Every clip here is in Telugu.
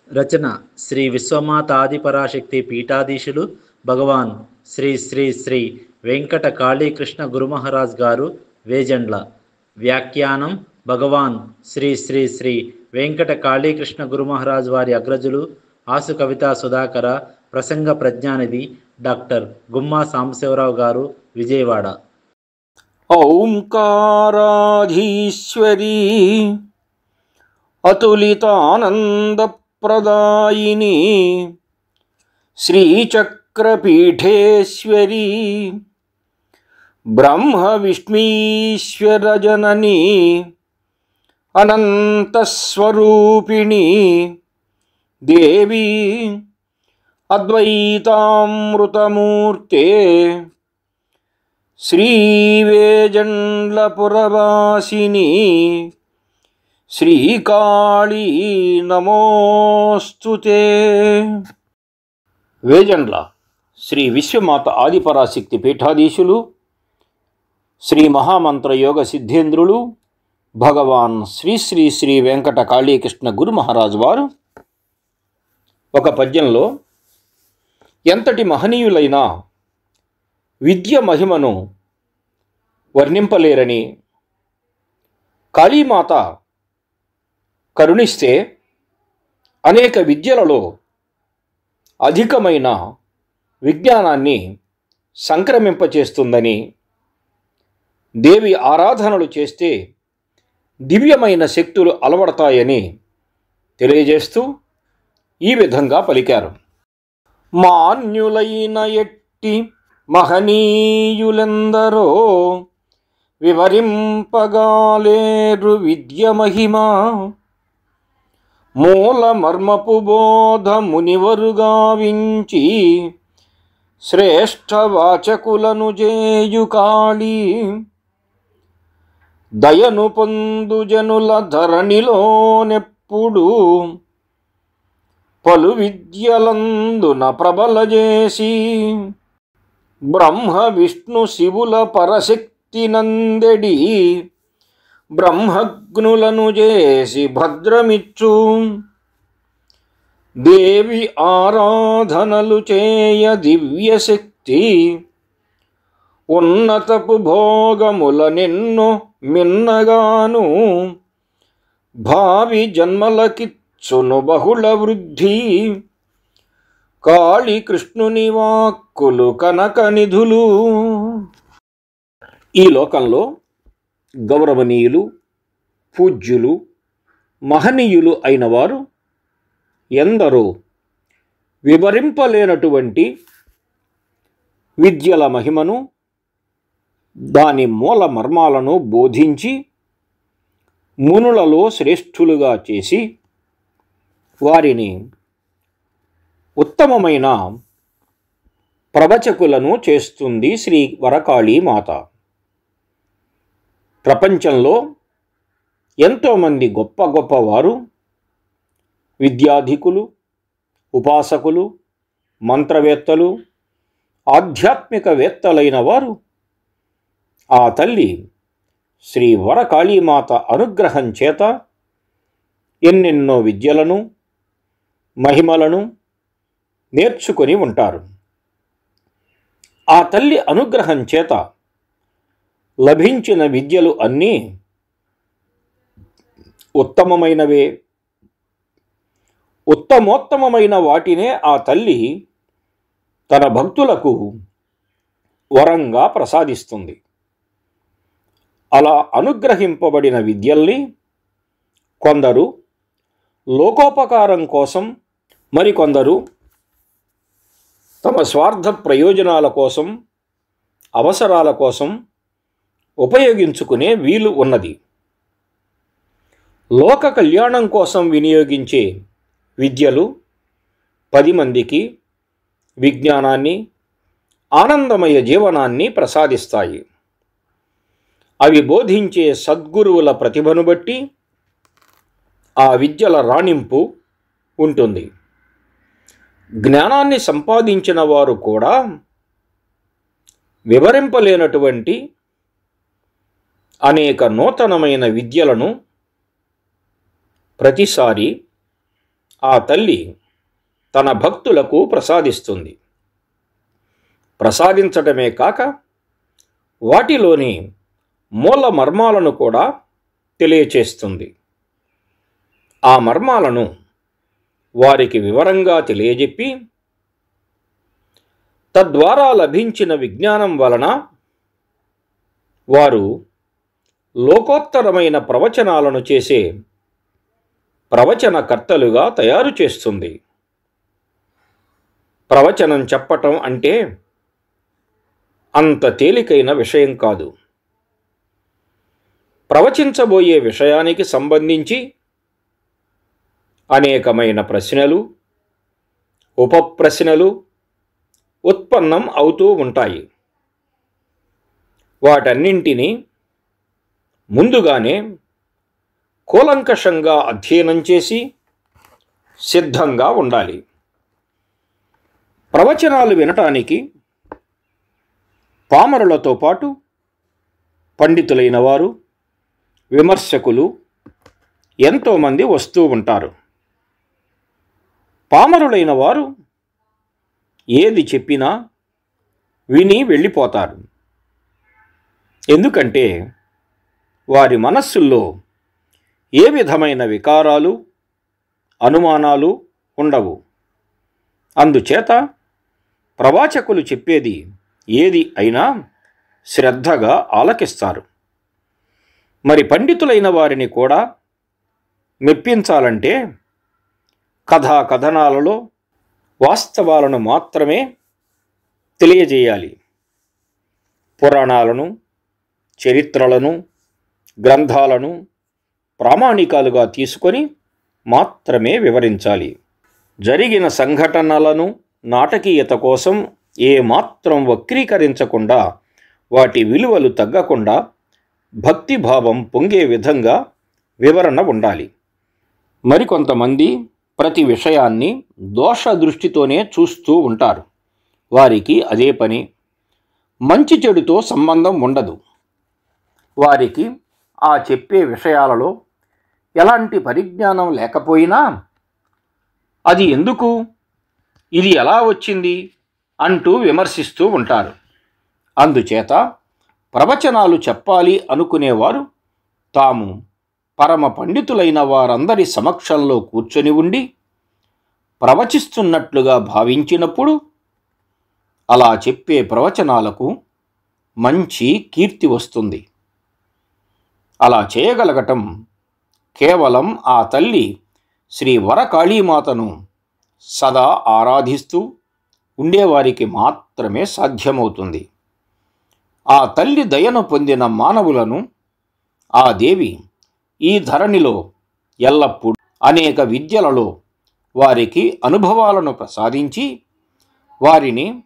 రచన శ్రీ విశ్వమాత ఆదిపరాశక్తి పీఠాధీశులు భగవాన్ శ్రీ శ్రీ శ్రీ వెంకట కాళీకృష్ణ గురుమహారాజ్ గారు వేజండ్ల. వ్యాఖ్యానం భగవాన్ శ్రీ శ్రీ శ్రీ వెంకట కాళీకృష్ణ గురుమహారాజ్ వారి అగ్రజులు ఆసు కవితా సుధాకర. ప్రసంగ ప్రజ్ఞానిధి డాక్టర్ గుమ్మా సాంబశివరావు గారు, విజయవాడ. ఓంకారాధీశ్వరీ అతులితానందప్రదాయిని శ్రీచక్రపీఠేశ్వరీ బ్రహ్మ విష్ణీశ్వరజననీ అనంతస్వరూపిణి దేవీ అద్వైతామృతమూర్తే శ్రీవేజండ్లపురవాసిని శ్రీకాళీ నమోస్తుతే. వేజండ్ల శ్రీ విశ్వమాత ఆదిపరాశక్తి పీఠాధీశులు, శ్రీ మహామంత్రయోగ సిద్ధేంద్రులు భగవాన్ శ్రీ శ్రీ శ్రీ వెంకట కాళీకృష్ణ గురుమహారాజు వారు ఒక పద్యంలో ఎంతటి మహనీయులైన విద్య మహిమను వర్ణింపలేరని, కాళీమాత కరుణిస్తే అనేక విద్యలలో అధికమైన విజ్ఞానాన్ని సంక్రమింపచేస్తుందని, దేవి ఆరాధనలు చేస్తే దివ్యమైన శక్తులు అలవడతాయని తెలియజేస్తూ ఈ విధంగా పలికారు. మాన్యులైన ఎట్టి మహనీయులెందరో వివరింపగాలేరు విద్య మహిమా, మూల మర్మపు బోధ మునివరుగావించి శ్రేష్ఠ వాచకులను జేయు కాళీ, దయను పొందు జనుల ధరణిలోనెప్పుడు పలు విద్యలందున ప్రబలజేసి, బ్రహ్మ విష్ణు శివుల పరశక్తి నందెడి బ్రహ్మగ్నులను చేసి భద్రమిచ్చు, దేవి ఆరాధనలు చేయ దివ్యశక్తి ఉన్నతపు భోగముల నిన్ను మిన్నగాను, భావి జన్మలకిచ్చును బహుళ వృద్ధి, కాళీకృష్ణుని వాక్కులు కనక నిధులు. ఈ లోకంలో గౌరవనీయులు, పూజ్యులు, మహనీయులు అయిన వారు ఎందరో వివరింపలేనటువంటి విద్యల మహిమను, దాని మూల మర్మాలను బోధించి మునులలో శ్రేష్ఠులుగా చేసి వారిని ఉత్తమమైన ప్రవచకులను చేస్తుంది శ్రీ వరకాళీ మాత. ప్రపంచంలో ఎంతోమంది గొప్ప గొప్పవారు, విద్యాధికులు, ఉపాసకులు, మంత్రవేత్తలు, ఆధ్యాత్మికవేత్తలైన వారు ఆ తల్లి శ్రీ వరకాళీమాత అనుగ్రహం చేత ఎన్నెన్నో విద్యలను, మహిమలను నేర్చుకొని ఉంటారు. ఆ తల్లి అనుగ్రహం చేత లభించిన విద్యలు అన్నీ ఉత్తమమైనవే. ఉత్తమోత్తమైన వాటినే ఆ తల్లి తన భక్తులకు వరంగా ప్రసాదిస్తుంది. అలా అనుగ్రహింపబడిన విద్యల్ని కొందరు లోకోపకారం కోసం, మరికొందరు తమ స్వార్థ ప్రయోజనాల కోసం, అవసరాల కోసం ఉపయోగించుకునే వీలు ఉన్నది. లోక కళ్యాణం కోసం వినియోగించే విద్యలు 10 మందికి విజ్ఞానాన్ని, ఆనందమయ జీవనాన్ని ప్రసాదిస్తాయి. అవి బోధించే సద్గురువుల ప్రతిభను బట్టి ఆ విద్యల రాణింపు ఉంటుంది. జ్ఞానాన్ని సంపాదించిన వారు కూడా వివరింపలేనటువంటి అనేక నూతనమైన విద్యలను ప్రతిసారి ఆ తల్లి తన భక్తులకు ప్రసాదిస్తుంది. ప్రసాదించటమే కాక వాటిలోని మూల మర్మాలను కూడా తెలియచేస్తుంది. ఆ మర్మాలను వారికి వివరంగా తెలియజెప్పి తద్వారా లభించిన విజ్ఞానం వలన వారు లోకోత్తరమైన ప్రవచనాలను చేసే ప్రవచనకర్తలుగా తయారు చేస్తుంది. ప్రవచనం చెప్పటం అంటే అంత తేలికైన విషయం కాదు. ప్రవచించబోయే విషయానికి సంబంధించి అనేకమైన ప్రశ్నలు, ఉపప్రశ్నలు ఉత్పన్నం అవుతూ ఉంటాయి. వాటన్నింటినీ ముందుగానే కూలంకషంగా అధ్యయనం చేసి సిద్ధంగా ఉండాలి. ప్రవచనాలు వినటానికి పామరులతో పాటు పండితులైన వారు, విమర్శకులు ఎంతోమంది వస్తూ ఉంటారు. పామరులైన వారు ఏది చెప్పినా విని వెళ్ళిపోతారు. ఎందుకంటే వారి మనస్సుల్లో ఏ విధమైన వికారాలు, అనుమానాలు ఉండవు. అందుచేత ప్రవాచకులు చెప్పేది ఏది అయినా శ్రద్ధగా ఆలకిస్తారు. మరి పండితులైన వారిని కూడా మెప్పించాలంటే కథా కథనాలలో వాస్తవాలను మాత్రమే తెలియజేయాలి. పురాణాలను, చరిత్రలను, గ్రంథాలను ప్రామాణికాలుగా తీసుకొని మాత్రమే వివరించాలి. జరిగిన సంఘటనలను నాటకీయత కోసం ఏమాత్రం వక్రీకరించకుండా, వాటి విలువలు తగ్గకుండా భక్తిభావం పొంగే విధంగా వివరణ ఉండాలి. మరికొంతమంది ప్రతి విషయాన్ని దోష దృష్టితోనే చూస్తూ ఉంటారు. వారికి అదే పని. మంచి చెడుతో సంబంధం ఉండదు. వారికి ఆ చెప్పే విషయాలలో ఎలాంటి పరిజ్ఞానం లేకపోయినా అది ఎందుకు, ఇది ఎలా వచ్చింది అంటూ విమర్శిస్తూ ఉంటారు. అందుచేత ప్రవచనాలు చెప్పాలి అనుకునేవారు తాము పరమ పండితులైన వారందరి సమక్షంలో కూర్చొని ఉండి ప్రవచిస్తున్నట్లుగా భావించినప్పుడు అలా చెప్పే ప్రవచనాలకు మంచి కీర్తి వస్తుంది. అలా చేయగలగటం కేవలం ఆ తల్లి శ్రీ వరకాళీమాతను సదా ఆరాధిస్తూ ఉండేవారికి మాత్రమే సాధ్యమవుతుంది. ఆ తల్లి దయను పొందిన మానవులను ఆ దేవి ఈ ధరణిలో ఎల్లప్పుడూ అనేక విద్యలలో వారికి అనుభవాలను ప్రసాదించి వారిని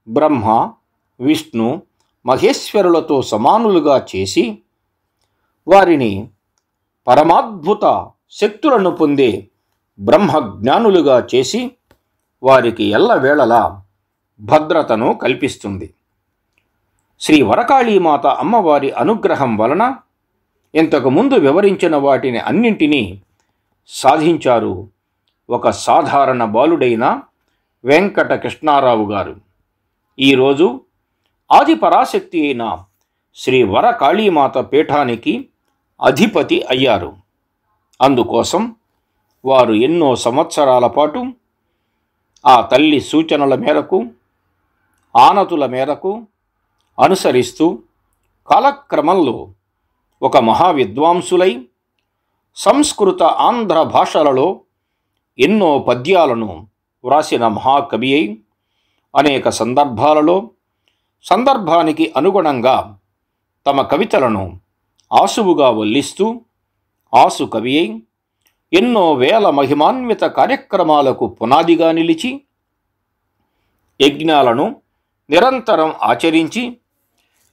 బ్రహ్మ, విష్ణు, మహేశ్వరులతో సమానులుగా చేసి వారిని పరమాద్భుత శక్తులను పొందే బ్రహ్మజ్ఞానులుగా చేసి వారికి ఎల్లవేళలా భద్రతను కల్పిస్తుంది. శ్రీ వరకాళీమాత అమ్మవారి అనుగ్రహం వలన ఇంతకుముందు వివరించిన వాటిని అన్నింటినీ సాధించారు ఒక సాధారణ బాలుడైన వెంకట కృష్ణారావు గారు. ఈరోజు ఆది పరాశక్తి అయిన శ్రీ వరకాళీమాత పీఠానికి అధిపతి అయ్యారు. అందుకోసం వారు ఎన్నో సంవత్సరాల పాటు ఆ తల్లి సూచనల మేరకు, ఆనతుల మేరకు అనుసరిస్తూ కాలక్రమంలో ఒక మహావిద్వాంసులై సంస్కృత, ఆంధ్ర భాషలలో ఎన్నో పద్యాలను వ్రాసిన మహాకవి అయి అనేక సందర్భాలలో సందర్భానికి అనుగుణంగా తమ కవితలను ఆసువుగా వల్లిస్తూ ఆసు కవి అయి ఎన్నో వేల మహిమాన్విత కార్యక్రమాలకు పునాదిగా నిలిచి యజ్ఞాలను నిరంతరం ఆచరించి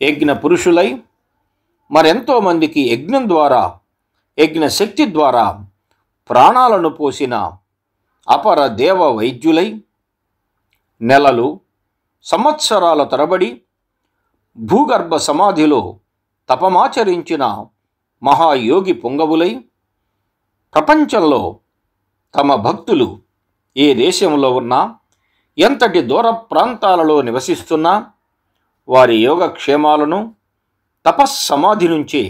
యజ్ఞ పురుషులై మరెంతోమందికి యజ్ఞం ద్వారా, యజ్ఞశక్తి ద్వారా ప్రాణాలను పోసిన అపర దేవ వైద్యులై నెలలు, సంవత్సరాల తరబడి భూగర్భ సమాధిలో తపమాచరించిన మహాయోగి పుంగవులై ప్రపంచంలో తమ భక్తులు ఏ దేశంలో ఉన్నా, ఎంతటి దూర ప్రాంతాలలో నివసిస్తున్నా వారి యోగక్షేమాలను తపస్సమాధి నుంచే,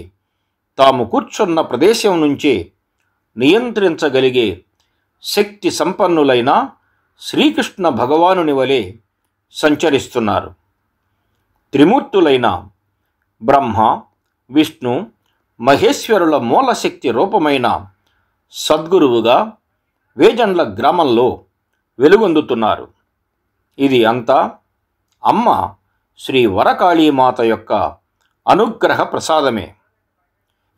తాము కూర్చున్న ప్రదేశం నుంచే నియంత్రించగలిగే శక్తి సంపన్నులైన శ్రీకృష్ణ భగవానుని వలె సంచరిస్తున్నారు. త్రిమూర్తులైన బ్రహ్మ, విష్ణు, మహేశ్వరుల మూలశక్తి రూపమైన సద్గురువుగా వేజండ్ల గ్రామంలో వెలుగొందుతున్నారు. ఇది అంతా అమ్మ శ్రీ వరకాళీమాత యొక్క అనుగ్రహ ప్రసాదమే.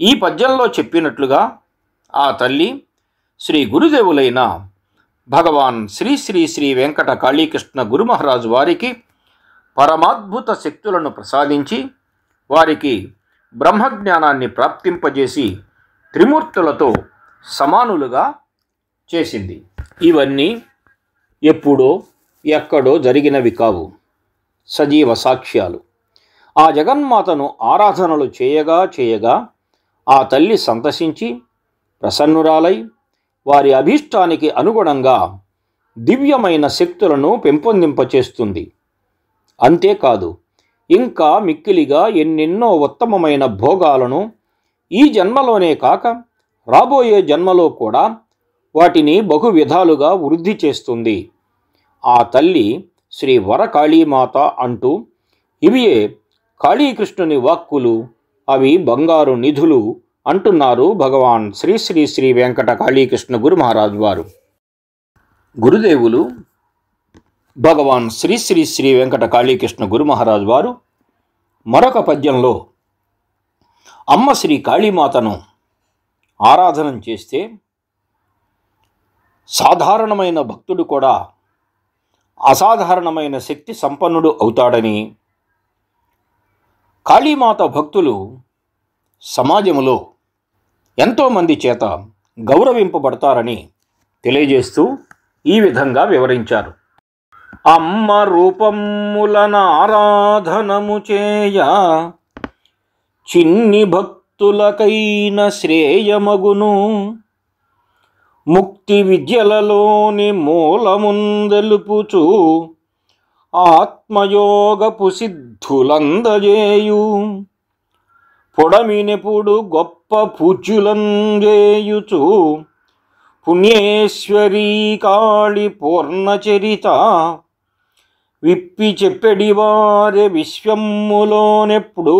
ఈ పద్యంలో చెప్పినట్లుగా ఆ తల్లి శ్రీ గురుదేవులైన భగవాన్ శ్రీ శ్రీ శ్రీ వెంకట కాళీకృష్ణ గురుమహారాజు వారికి పరమాద్భుత శక్తులను ప్రసాదించి వారికి బ్రహ్మజ్ఞానాన్ని ప్రాప్తింపజేసి త్రిమూర్తులతో సమానులుగా చేసింది. ఇవన్నీ ఎప్పుడో ఎక్కడో జరిగినవి కావు, సజీవ సాక్ష్యాలు. ఆ జగన్మాతను ఆరాధనలు చేయగా చేయగా ఆ తల్లి సంతసించి ప్రసన్నురాలై వారి అభీష్టానికి అనుగుణంగా దివ్యమైన శక్తులను పెంపొందింపచేస్తుంది. అంతేకాదు, ఇంకా మిక్కిలిగా ఎన్నెన్నో ఉత్తమమైన భోగాలను ఈ జన్మలోనే కాక రాబోయే జన్మలో కూడా వాటిని బహు విధాలుగా వృద్ధి చేస్తుంది. ఆ తల్లి శ్రీ వరకాళీమాత అంటూ ఇవియే కాళీకృష్ణుని వాక్కులు, అవి బంగారు నిధులు అంటున్నారు భగవాన్ శ్రీ శ్రీ శ్రీ వెంకట కాళీకృష్ణ గురుమహారాజు వారు. గురుదేవులు భగవాన్ శ్రీ శ్రీ శ్రీ వెంకట కాళీకృష్ణ గురుమహారాజు వారు మరొక పద్యంలో అమ్మ శ్రీ కాళీమాతను ఆరాధన చేస్తే సాధారణమైన భక్తుడు కూడా అసాధారణమైన శక్తి సంపన్నుడు అవుతాడని, కాళీమాత భక్తులు సమాజంలో ఎంతోమంది చేత గౌరవింపబడతారని తెలియజేస్తూ ఈ విధంగా వివరించారు. అమ్మ రూపములన ఆరాధనము చేయ చిన్ని భక్తులకైన శ్రేయమగును, ముక్తి విద్యలలోని మూలముందెలుపుచు ఆత్మయోగపు సిద్ధులందజేయు, పొడమినెప్పుడు గొప్ప పూజ్యులంజేయుచు పుణ్యేశ్వరీ కాళి పూర్ణచరిత, విప్పి చెప్పెడివారే విశ్వములోనెప్పుడు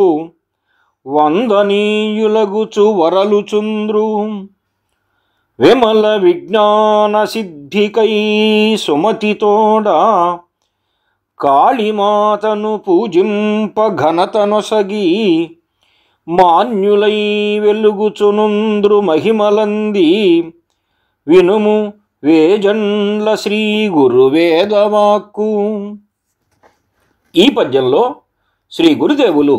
వందనీయులగుచు వరలుచుంద్రు, విమల విజ్ఞాన సిద్ధికై సుమతితోడా కాళీమాతను పూజింప ఘనతనొసగి మాన్యులై వెలుగుచునుంద్రు మహిమలంది, వినుము వేజండ్ల శ్రీ గురువేదవాక్కు. ఈ పద్యంలో శ్రీ గురుదేవులు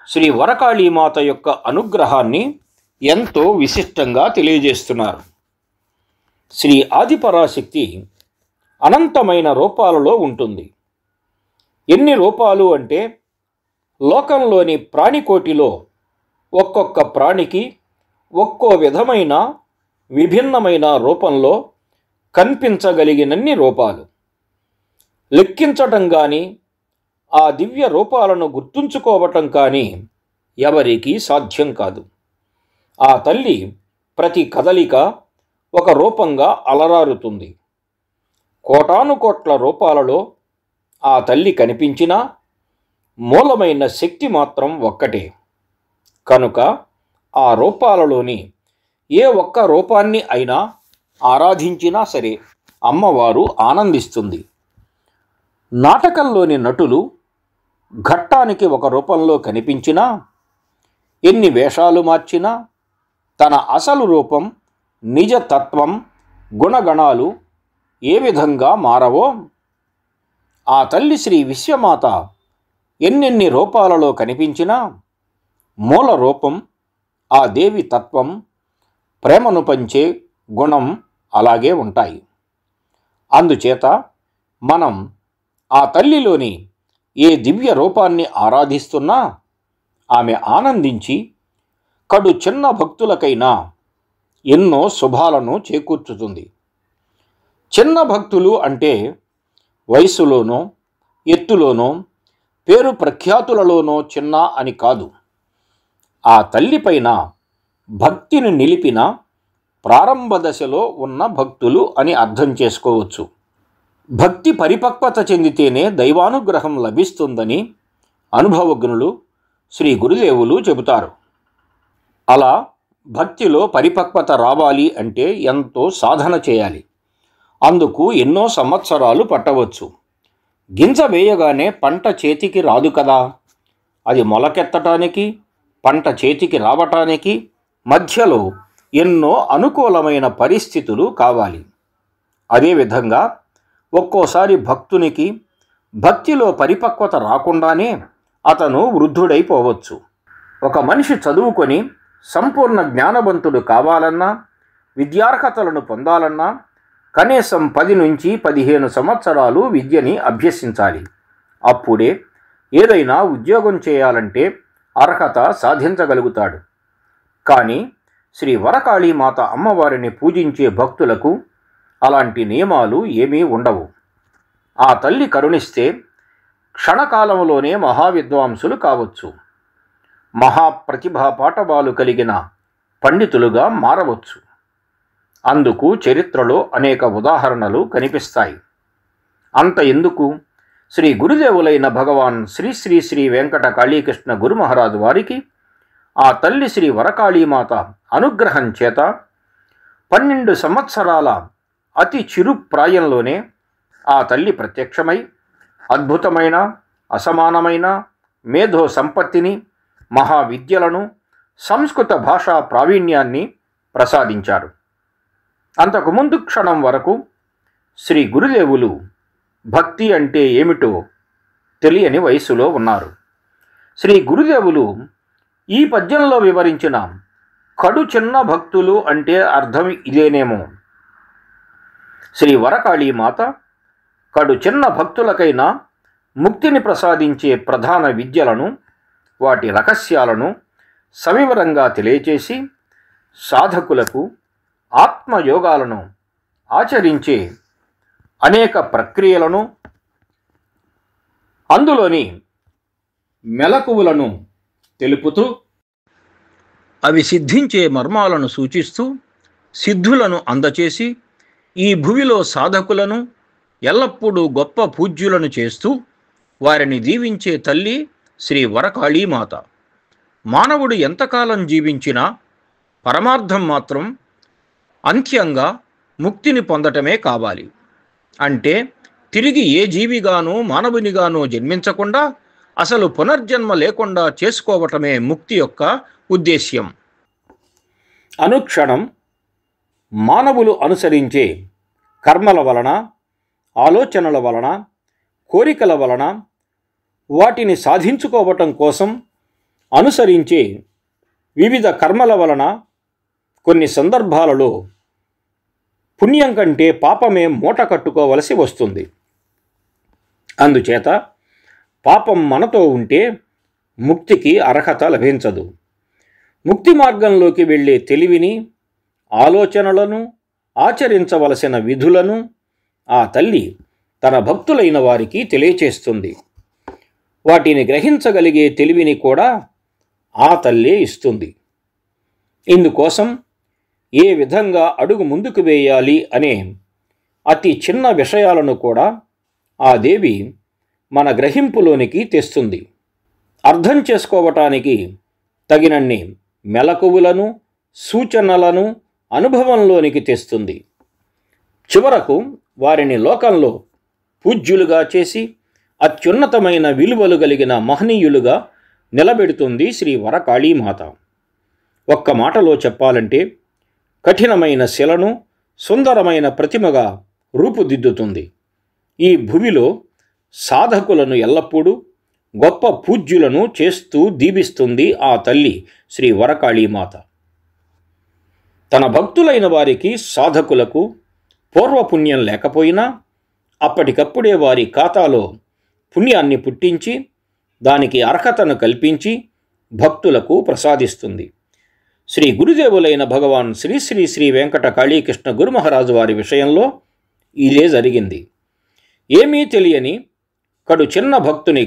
శ్రీ వరకాళీమాత యొక్క అనుగ్రహాన్ని ఎంతో విశిష్టంగా తెలియజేస్తున్నారు. శ్రీ ఆదిపరాశక్తి అనంతమైన రూపాలలో ఉంటుంది. ఎన్ని రూపాలు అంటే, లోకంలోని ప్రాణికోటిలో ఒక్కొక్క ప్రాణికి ఒక్కో విధమైన విభిన్నమైన రూపంలో కనిపించగలిగినన్ని రూపాలు. లెక్కించటం కానీ ఆ దివ్య రూపాలను గుర్తుంచుకోవటం కానీ ఎవరికీ సాధ్యం కాదు. ఆ తల్లి ప్రతి కదలిక ఒక రూపంగా అలరారుతుంది. కోటానుకోట్ల రూపాలలో ఆ తల్లి కనిపించినా మూలమైన శక్తి మాత్రం ఒక్కటే. కనుక ఆ రూపాలలోని ఏ ఒక్క రూపాన్ని అయినా ఆరాధించినా సరే అమ్మవారు ఆనందిస్తుంది. నాటకంలోని నటులు ఘట్టానికి ఒక రూపంలో కనిపించినా, ఎన్ని వేషాలు మార్చినా తన అసలు రూపం, నిజతత్వం, గుణగణాలు ఏ విధంగా మారవో, ఆ తల్లి శ్రీ విశ్వమాత ఎన్నెన్ని రూపాలలో కనిపించినా మూల రూపం, ఆ దేవి తత్వం, ప్రేమను పంచే గుణం అలాగే ఉంటాయి. అందుచేత మనం ఆ తల్లిలోని ఏ దివ్య రూపాన్ని ఆరాధిస్తున్నా ఆమె ఆనందించి కడు చిన్న భక్తులకైనా ఎన్నో శుభాలను చేకూర్చుతుంది. చిన్న భక్తులు అంటే వయస్సులోనో ఎత్తులోనో పేరు ప్రఖ్యాతులలోనో చిన్న అని కాదు. ఆ తల్లిపైన భక్తిని నిలిపిన ప్రారంభ దశలో ఉన్న భక్తులు అని అర్థం చేసుకోవచ్చు. భక్తి పరిపక్వత చెందితేనే దైవానుగ్రహం లభిస్తుందని అనుభవజ్ఞులు శ్రీ గురుదేవులు చెబుతారు. అలా భక్తిలో పరిపక్వత రావాలి అంటే ఎంతో సాధన చేయాలి. అందుకు ఎన్నో సంవత్సరాలు పట్టవచ్చు. గింజ వేయగానే పంట చేతికి రాదు కదా. అది మొలకెత్తటానికి, పంట చేతికి రావటానికి మధ్యలో ఎన్నో అనుకూలమైన పరిస్థితులు కావాలి. అదేవిధంగా ఒక్కోసారి భక్తునికి భక్తిలో పరిపక్వత రాకుండానే అతను వృద్ధుడైపోవచ్చు. ఒక మనిషి చదువుకొని సంపూర్ణ జ్ఞానవంతుడు కావాలన్నా, విద్యార్హతలను పొందాలన్నా కనీసం 10 నుంచి 15 సంవత్సరాలు విద్యని అభ్యసించాలి. అప్పుడే ఏదైనా ఉద్యోగం చేయాలంటే అర్హత సాధించగలుగుతాడు. కానీ శ్రీ వరకాళీమాత అమ్మవారిని పూజించే భక్తులకు అలాంటి నియమాలు ఏమీ ఉండవు. ఆ తల్లి కరుణిస్తే క్షణకాలంలోనే మహావిద్వాంసులు కావచ్చు. మహాప్రతిభా పాటవాలు కలిగిన పండితులుగా మారవచ్చు. అందుకు చరిత్రలో అనేక ఉదాహరణలు కనిపిస్తాయి. అంత ఎందుకు, శ్రీ గురుదేవులైన భగవాన్ శ్రీ శ్రీ శ్రీ వెంకట కాళీకృష్ణ గురుమహారాజు వారికి ఆ తల్లి శ్రీ వరకాళీమాత అనుగ్రహం చేత 12 సంవత్సరాల అతి చిరు ప్రాయంలోనే ఆ తల్లి ప్రత్యక్షమై అద్భుతమైన అసమానమైన మేధో సంపత్తిని, మహావిద్యలను, సంస్కృత భాషా ప్రావీణ్యాన్ని ప్రసాదించారు. అంతకుముందు క్షణం వరకు శ్రీ గురుదేవులు భక్తి అంటే ఏమిటో తెలియని వయసులో ఉన్నారు. శ్రీ గురుదేవులు ఈ పద్యంలో వివరించిన కడు చిన్న భక్తులు అంటే అర్థం ఇదేనేమో. శ్రీ వరకాళీమాత కడు చిన్న భక్తులకైనా ముక్తిని ప్రసాదించే ప్రధాన విద్యలను, వాటి రహస్యాలను సవివరంగా తెలియచేసి సాధకులకు ఆత్మయోగాలను ఆచరించే అనేక ప్రక్రియలను, అందులోని మెలకువలను తెలుపుతూ అవి సిద్ధించే మర్మాలను సూచిస్తూ సిద్ధులను అందచేసి ఈ భువిలో సాధకులను ఎల్లప్పుడూ గొప్ప పూజ్యులను చేస్తూ వారిని దీవించే తల్లి శ్రీ వరకాళీమాత. మానవుడు ఎంతకాలం జీవించినా పరమార్థం మాత్రం అంత్యంగా ముక్తిని పొందటమే కావాలి. అంటే తిరిగి ఏ జీవిగానో మానవునిగానో జన్మించకుండా అసలు పునర్జన్మ లేకుండా చేసుకోవటమే ముక్తి యొక్క ఉద్దేశ్యం. అనుక్షణం మానవులు అనుసరించే కర్మల వలన, ఆలోచనల వలన, కోరికల వలన, వాటిని సాధించుకోవటం కోసం అనుసరించే వివిధ కర్మల వలన కొన్ని సందర్భాలలో పుణ్యం కంటే పాపమే మూట కట్టుకోవలసి వస్తుంది. అందుచేత పాపం మనతో ఉంటే ముక్తికి అర్హత లభించదు. ముక్తి మార్గంలోకి వెళ్ళే తెలివిని, ఆలోచనలను, ఆచరించవలసిన విధులను ఆ తల్లి తన భక్తులైన వారికి తెలియచేస్తుంది. వాటిని గ్రహించగలిగే తెలివిని కూడా ఆ తల్లే ఇస్తుంది. ఇందుకోసం ఏ విధంగా అడుగు ముందుకు వేయాలి అనే అతి చిన్న విషయాలను కూడా ఆ దేవి మన గ్రహింపులోనికి తెస్తుంది. అర్థం చేసుకోవటానికి తగినన్ని మెలకువలను, సూచనలను అనుభవంలోనికి తెస్తుంది. చివరకు వారిని లోకంలో పూజ్యులుగా చేసి అత్యున్నతమైన విలువలు కలిగిన మహనీయులుగా నిలబెడుతుంది శ్రీ వరకాళీమాత. ఒక్క మాటలో చెప్పాలంటే కఠినమైన శిలను సుందరమైన ప్రతిమగా రూపుదిద్దుతుంది. ఈ భూమిలో సాధకులను ఎల్లప్పుడూ గొప్ప పూజ్యులను చేస్తూ దీవిస్తుంది ఆ తల్లి శ్రీ వరకాళీమాత. తన భక్తులైన వారికి, సాధకులకు పూర్వపుణ్యం లేకపోయినా అప్పటికప్పుడే వారి ఖాతాలో పుణ్యాన్ని పుట్టించి దానికి అర్హతను కల్పించి భక్తులకు ప్రసాదిస్తుంది. శ్రీ గురుదేవులైన భగవాన్ శ్రీ శ్రీ శ్రీ వెంకట కాళీకృష్ణ గురుమహారాజు వారి విషయంలో ఇదే జరిగింది. ఏమీ తెలియని కడు చిన్న భక్తుని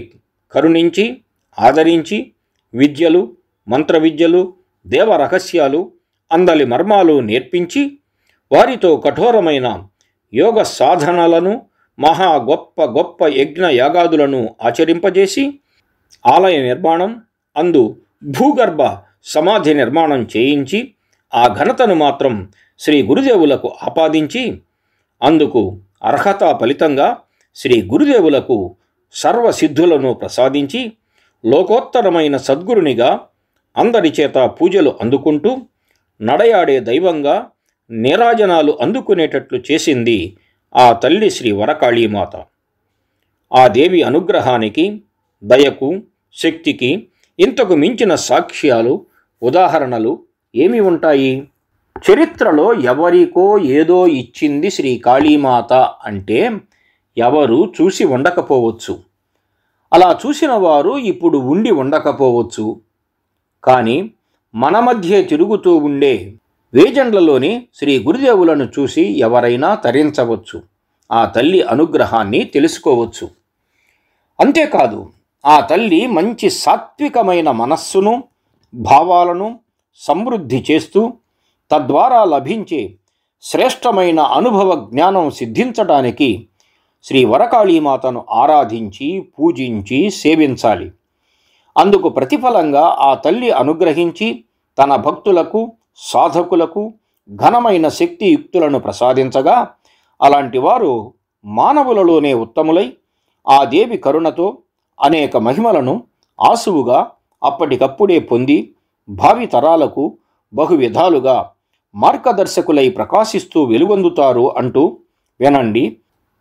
కరుణించి ఆదరించి విద్యలు, మంత్ర విద్యలు, దేవ రహస్యాలు, అందలి మర్మాలు నేర్పించి వారితో కఠోరమైన యోగ సాధనలను, మహా గొప్ప గొప్ప యజ్ఞ యాగాదులను ఆచరింపజేసి ఆలయ నిర్మాణం, అందు భూగర్భ సమాధి నిర్మాణం చేయించి ఆ ఘనతను మాత్రం శ్రీ గురుదేవులకు ఆపాదించి అందుకు అర్హత ఫలితంగా శ్రీ గురుదేవులకు సర్వసిద్ధులను ప్రసాదించి లోకోత్తరమైన సద్గురునిగా అందరి చేత పూజలు అందుకుంటూ నడయాడే దైవంగా నీరాజనాలు అందుకునేటట్లు చేసింది ఆ తల్లి శ్రీ వరకాళీమాత. ఆ దేవి అనుగ్రహానికి, దయకు, శక్తికి ఇంతకు మించిన సాక్ష్యాలు, ఉదాహరణలు ఏమి ఉంటాయి? చరిత్రలో ఎవరికో ఏదో ఇచ్చింది శ్రీ కాళీమాత అంటే ఎవరు చూసి ఉండకపోవచ్చు. అలా చూసిన వారు ఇప్పుడు ఉండి ఉండకపోవచ్చు. కానీ మన మధ్య తిరుగుతూ ఉండే వేజండ్లలోని శ్రీ గురుదేవులను చూసి ఎవరైనా తరించవచ్చు, ఆ తల్లి అనుగ్రహాన్ని తెలుసుకోవచ్చు. అంతేకాదు, ఆ తల్లి మంచి సాత్వికమైన మనస్సును, భావాలను సమృద్ధి చేస్తూ తద్వారా లభించే శ్రేష్టమైన అనుభవ జ్ఞానం సిద్ధించడానికి శ్రీ వరకాళీమాతను ఆరాధించి పూజించి సేవించాలి. అందుకు ప్రతిఫలంగా ఆ తల్లి అనుగ్రహించి తన భక్తులకు, సాధకులకు ఘనమైన శక్తియుక్తులను ప్రసాదించగా అలాంటి వారు మానవులలోనే ఉత్తములై ఆ దేవి కరుణతో అనేక మహిమలను ఆసువుగా అప్పటికప్పుడే పొంది భావి తరాలకు బహువిధాలుగా మార్గదర్శకులై ప్రకాశిస్తూ వెలుగొందుతారు అంటూ వినండి.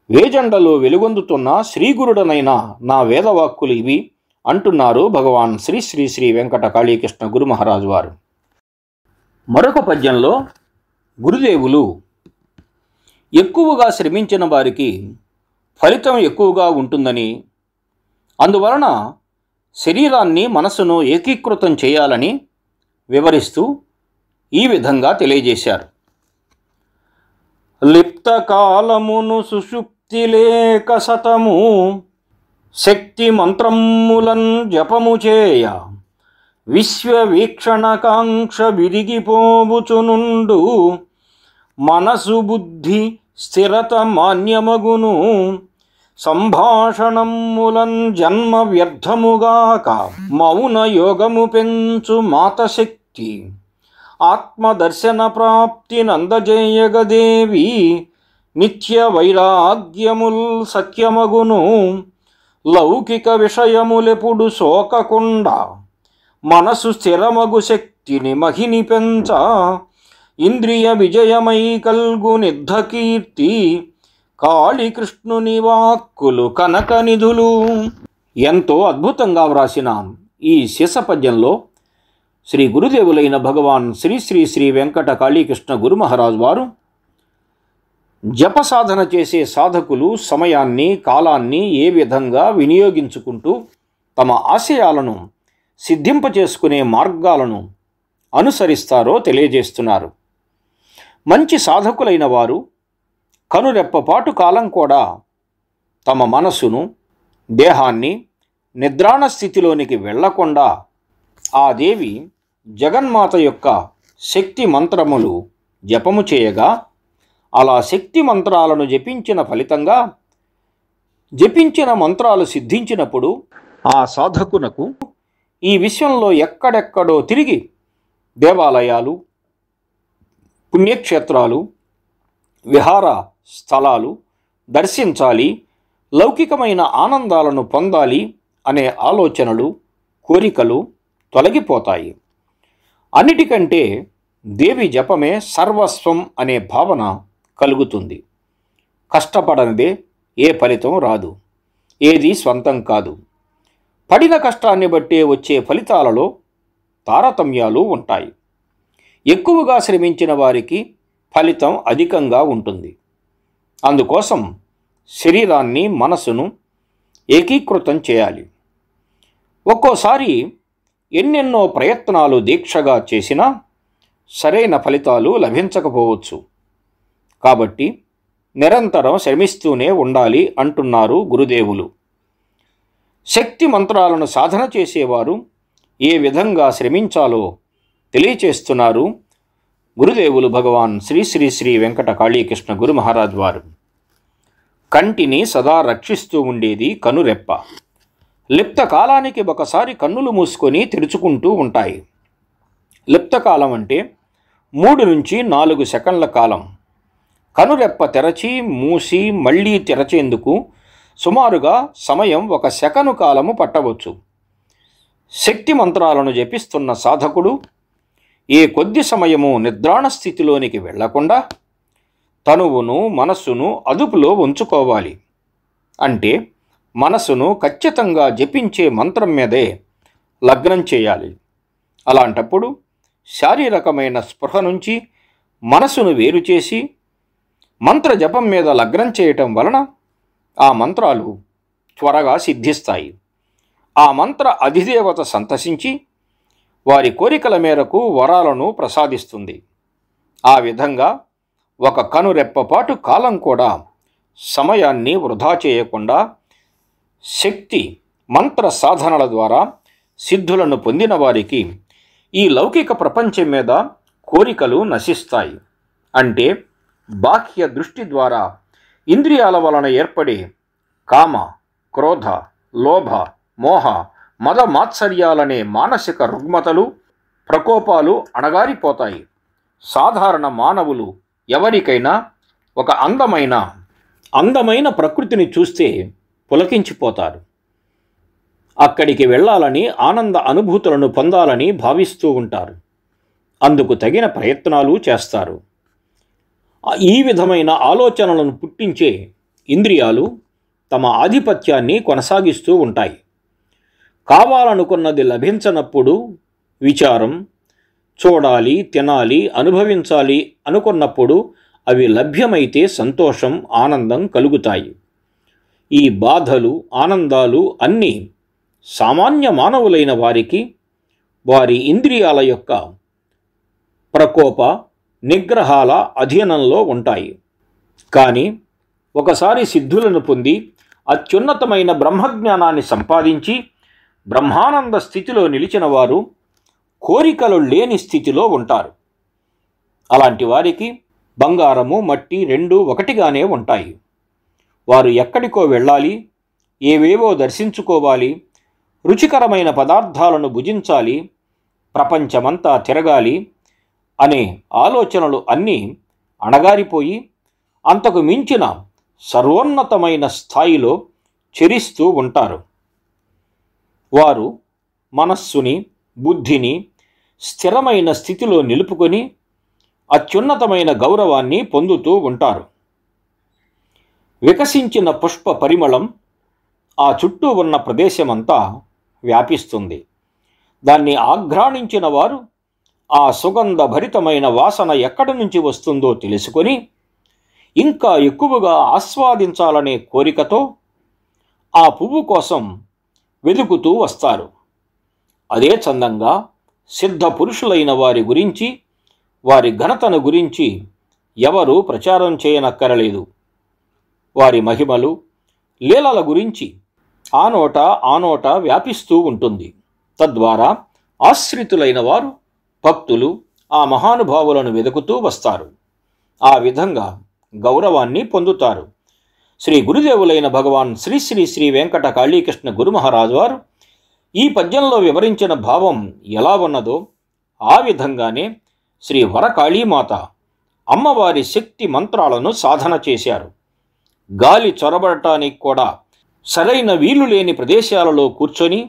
వేజండలో వెలుగొందుతున్న శ్రీగురుడనైన నా వేదవాక్కులు ఇవి అంటున్నారు భగవాన్ శ్రీ శ్రీ శ్రీ వెంకట కాళీకృష్ణ గురు మహారాజు వారు. మరొక పద్యంలో గురుదేవులు ఎక్కువగా శ్రమించిన వారికి ఫలితం ఎక్కువగా ఉంటుందని, అందువలన శరీరాన్ని మనసును ఏకీకృతం చేయాలని వివరిస్తూ ఈ విధంగా తెలియజేశారు. లిప్త కాలమును సుషుప్తి లేక సతము శక్తి మంత్రములన్ జపము చేయ విశ్వవీక్షణకాంక్ష విరిగిపోబుచునుండు మనసు బుద్ధి స్థిరత మాన్యమగును సంభాషణములన్ జన్మ వ్యర్థముగాక మౌన యోగము పెంచు మాతశక్తి ఆత్మదర్శన ప్రాప్తి నందజేయగదేవి నిత్య వైరాగ్యముల్ సత్యమగును లౌకిక విషయములెప్పుడు సోకకుండా మనసు స్థిరమగు శక్తిని మహిని పెంచ ఇంద్రియ విజయమై కల్గు నిర్ధకీర్తి కాళీకృష్ణుని వాక్కులు కనక నిధులు. ఎంతో అద్భుతంగా వ్రాసిన ఈ శిశపద్యంలో శ్రీ గురుదేవులైన భగవాన్ శ్రీ శ్రీ శ్రీ వెంకట కాళీకృష్ణ గురు మహారాజు వారు జప సాధన చేసే సాధకులు సమయాన్ని, కాలాన్ని ఏ విధంగా వినియోగించుకుంటూ తమ ఆశయాలను సిద్ధింపచేసుకునే మార్గాలను అనుసరిస్తారో తెలియజేస్తున్నారు. మంచి సాధకులైన వారు కనురెప్పపాటు కాలం కూడా తమ మనస్సును, దేహాన్ని నిద్రాణ స్థితిలోనికి వెళ్లకుండా ఆ దేవి జగన్మాత యొక్క శక్తి మంత్రములు జపము చేయగా అలా శక్తి మంత్రాలను జపించిన ఫలితంగా జపించిన మంత్రాలు సిద్ధించినప్పుడు ఆ సాధకునకు ఈ విశ్వంలో ఎక్కడెక్కడో తిరిగి దేవాలయాలు, పుణ్యక్షేత్రాలు, విహార స్థలాలు దర్శించాలి, లౌకికమైన ఆనందాలను పొందాలి అనే ఆలోచనలు, కోరికలు తొలగిపోతాయి. అన్నిటికంటే దేవి జపమే సర్వస్వం అనే భావన కలుగుతుంది. కష్టపడనిదే ఏ ఫలితం రాదు, ఏది స్వంతం కాదు. పడిన కష్టాన్ని బట్టే వచ్చే ఫలితాలలో తారతమ్యాలు ఉంటాయి. ఎక్కువగా శ్రమించిన వారికి ఫలితం అధికంగా ఉంటుంది. అందుకోసం శరీరాన్ని, మనసును ఏకీకృతం చేయాలి. ఒక్కోసారి ఎన్నెన్నో ప్రయత్నాలు దీక్షగా చేసినా సరైన ఫలితాలు లభించకపోవచ్చు. కాబట్టి నిరంతరం శ్రమిస్తూనే ఉండాలి అంటున్నారు గురుదేవులు. శక్తి మంత్రాలను సాధన చేసేవారు ఏ విధంగా శ్రమించాలో తెలియచేస్తున్నారు గురుదేవులు భగవాన్ శ్రీ శ్రీ శ్రీ వెంకట కాళీకృష్ణ గురు మహారాజ్ వారు. కంటిని సదా రక్షిస్తూ ఉండేది కనురెప్ప. లిప్త కాలానికి ఒకసారి కన్నులు మూసుకొని తెరుచుకుంటూ ఉంటాయి. లిప్తకాలం అంటే 3 నుంచి 4 సెకండ్ల కాలం. కనురెప్ప తెరచి మూసి మళ్ళీ తెరచేందుకు సుమారుగా సమయం 1 సెకను కాలము పట్టవచ్చు. శక్తి మంత్రాలను జపిస్తున్న సాధకుడు ఏ కొద్ది సమయము నిద్రాణ స్థితిలోనికి వెళ్లకుండా తనువును మనస్సును అదుపులో ఉంచుకోవాలి. అంటే మనసును ఖచ్చితంగా జపించే మంత్రం మీదే లగ్నం చేయాలి. అలాంటప్పుడు శారీరకమైన స్పృహ నుంచి మనసును వేరు చేసి మంత్ర జపం మీద లగ్నం చేయటం వలన ఆ మంత్రాలు త్వరగా సిద్ధిస్తాయి. ఆ మంత్ర అధిదేవత సంతసించి వారి కోరికల మేరకు వరాలను ప్రసాదిస్తుంది. ఆ విధంగా 1 కనురెప్పపాటు కాలం కూడా సమయాన్ని వృధా చేయకుండా శక్తి మంత్ర సాధనల ద్వారా సిద్ధులను పొందిన వారికి ఈ లౌకిక ప్రపంచం మీద కోరికలు నశిస్తాయి. అంటే బాహ్య దృష్టి ద్వారా ఇంద్రియాల వలన ఏర్పడే కామ, క్రోధ, లోభ, మోహ, మద మాత్సర్యాలనే మానసిక రుగ్మతలు, ప్రకోపాలు అణగారిపోతాయి. సాధారణ మానవులు ఎవరికైనా ఒక అందమైన ప్రకృతిని చూస్తే పులకించిపోతారు. అక్కడికి వెళ్ళాలని, ఆనంద అనుభూతులను పొందాలని భావిస్తూ ఉంటారు. అందుకు తగిన ప్రయత్నాలు చేస్తారు. ఈ విధమైన ఆలోచనలను పుట్టించే ఇంద్రియాలు తమ ఆధిపత్యాన్ని కొనసాగిస్తూ ఉంటాయి. కావాలనుకున్నది లభించనప్పుడు విచారం, చూడాలి, తినాలి, అనుభవించాలి అనుకున్నప్పుడు అవి లభ్యమైతే సంతోషం, ఆనందం కలుగుతాయి. ఈ బాధలు, ఆనందాలు అన్నీ సామాన్య మానవులైన వారికి వారి ఇంద్రియాల యొక్క ప్రకోప, నిగ్రహాల అధీనంలో ఉంటాయి. కానీ ఒకసారి సిద్ధులను పొంది అత్యున్నతమైన బ్రహ్మజ్ఞానాన్ని సంపాదించి బ్రహ్మానంద స్థితిలో నిలిచిన వారు కోరికలు లేని స్థితిలో ఉంటారు. అలాంటి వారికి బంగారము, మట్టి రెండూ ఒకటిగానే ఉంటాయి. వారు ఎక్కడికో వెళ్ళాలి, ఏవేవో దర్శించుకోవాలి, రుచికరమైన పదార్థాలను భుజించాలి, ప్రపంచమంతా తిరగాలి అనే ఆలోచనలు అన్నీ అణగారిపోయి అంతకు మించిన సర్వోన్నతమైన స్థాయిలో చెరిస్తూ ఉంటారు. వారు మనస్సుని, బుద్ధిని స్థిరమైన స్థితిలో నిలుపుకొని అత్యున్నతమైన గౌరవాన్ని పొందుతూ ఉంటారు. వికసించిన పుష్ప పరిమళం ఆ చుట్టూ ఉన్న ప్రదేశమంతా వ్యాపిస్తుంది. దాన్ని ఆఘ్రాణించిన వారు ఆ సుగంధ భరితమైన వాసన ఎక్కడి నుంచి వస్తుందో తెలుసుకొని ఇంకా ఎక్కువగా ఆస్వాదించాలనే కోరికతో ఆ పువ్వు కోసం వెతుకుతూ వస్తారు. అదే చందంగా సిద్ధ పురుషులైన వారి గురించి, వారి ఘనతను గురించి ఎవరూ ప్రచారం చేయనక్కరలేదు. వారి మహిమలు, లీలల గురించి ఆ నోట వ్యాపిస్తూ ఉంటుంది. తద్వారా ఆశ్రితులైన వారు, భక్తులు ఆ మహానుభావులను వెతుకుతూ వస్తారు. ఆ విధంగా గౌరవాన్ని పొందుతారు. శ్రీ గురుదేవులైన భగవాన్ శ్రీ శ్రీ శ్రీ వెంకట కాళీకృష్ణ గురు మహారాజు వారు ఈ పద్యంలో వివరించిన భావం ఎలా ఉన్నదో ఆ విధంగానే శ్రీ వరకాళీమాత అమ్మవారి శక్తి మంత్రాలను సాధన చేశారు. గాలి చొరబడటానికి కూడా సరైన వీలు లేని ప్రదేశాలలో కూర్చొని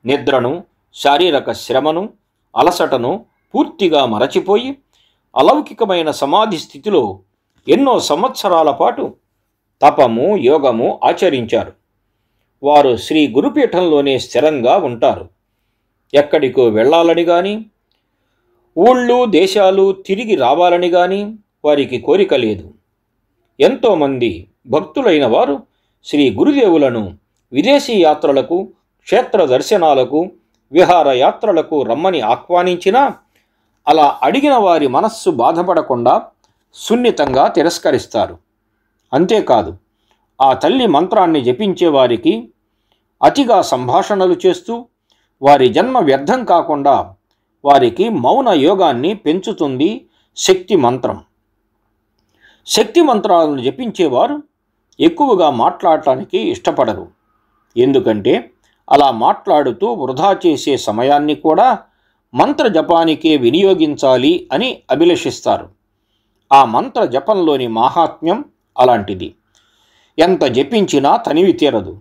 నిద్రను, శారీరక శ్రమను, అలసటను పూర్తిగా మరచిపోయి అలౌకికమైన సమాధి స్థితిలో ఎన్నో సంవత్సరాల పాటు తపము, యోగము ఆచరించారు. వారు శ్రీ గురుపీఠంలోనే స్థిరంగా ఉంటారు. ఎక్కడికో వెళ్ళాలని కానీ, ఊళ్ళు దేశాలు తిరిగి రావాలని కానీ వారికి కోరిక లేదు. ఎంతోమంది భక్తులైన వారు శ్రీ గురుదేవులను విదేశీ యాత్రలకు, క్షేత్ర దర్శనాలకు, విహార యాత్రలకు రమ్మని ఆహ్వానించినా అలా అడిగిన వారి మనస్సు బాధపడకుండా సున్నితంగా తిరస్కరిస్తారు. అంతేకాదు ఆ తల్లి మంత్రాన్ని జపించే వారికి అతిగా సంభాషణలు చేస్తూ వారి జన్మ వ్యర్థం కాకుండా వారికి మౌన యోగాన్ని పెంచుతుంది శక్తి మంత్రం. శక్తి మంత్రాలను జపించేవారు ఎక్కువగా మాట్లాడటానికి ఇష్టపడరు. ఎందుకంటే అలా మాట్లాడుతూ వృధా చేసే సమయాన్ని కూడా మంత్ర జపానికే వినియోగించాలి అని అభిలషిస్తారు. ఆ మంత్ర జపంలోని మాహాత్మ్యం అలాంటిది. ఎంత జపించినా తనివి తీరదు.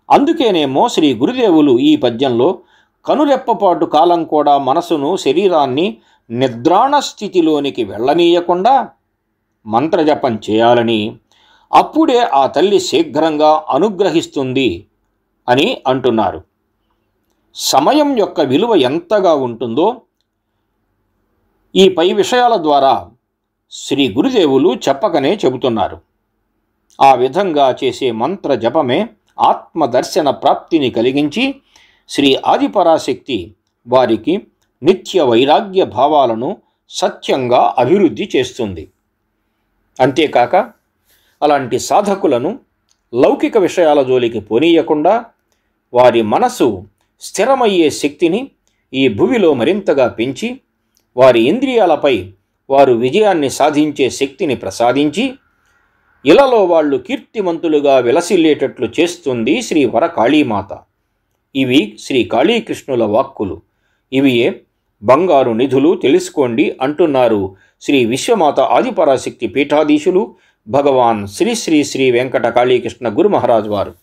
అందుకేనేమో శ్రీ గురుదేవులు ఈ పద్యంలో కనురెప్పపాటు కాలం కూడా మనసును శరీరాన్ని నిద్రాణ స్థితిలోనికి వెళ్ళనీయకుండా మంత్రజపం చేయాలని, అప్పుడే ఆ తల్లి శీఘ్రంగా అనుగ్రహిస్తుంది అని అంటున్నారు. సమయం యొక్క విలువ ఎంతగా ఉంటుందో ఈ పై విషయాల ద్వారా శ్రీ గురుదేవులు చెప్పకనే చెబుతున్నారు. ఆ విధంగా చేసే మంత్ర జపమే ఆత్మదర్శన ప్రాప్తిని కలిగించి శ్రీ ఆదిపరాశక్తి వారికి నిత్య వైరాగ్య భావాలను సత్యంగా అభివృద్ధి చేస్తుంది. అంతేకాక అలాంటి సాధకులను లౌకిక విషయాల జోలికి పోనీయకుండా వారి మనసు స్థిరమయ్యే శక్తిని ఈ భువిలో మరింతగా పెంచి వారి ఇంద్రియాలపై వారు విజయాన్ని సాధించే శక్తిని ప్రసాదించి ఇలలో వాళ్ళు కీర్తిమంతులుగా విలసిల్లేటట్లు చేస్తుంది శ్రీ వరకాళీమాత. ఇవి శ్రీ కాళీకృష్ణుల వాక్కులు. ఇవియే బంగారు నిధులు తెలుసుకోండి అంటున్నారు శ్రీ విశ్వమాత ఆదిపరాశక్తి పీఠాధీశులు భగవాన్ శ్రీ శ్రీ శ్రీ వెంకట కాళీకృష్ణ గురు మహారాజ్ వారు.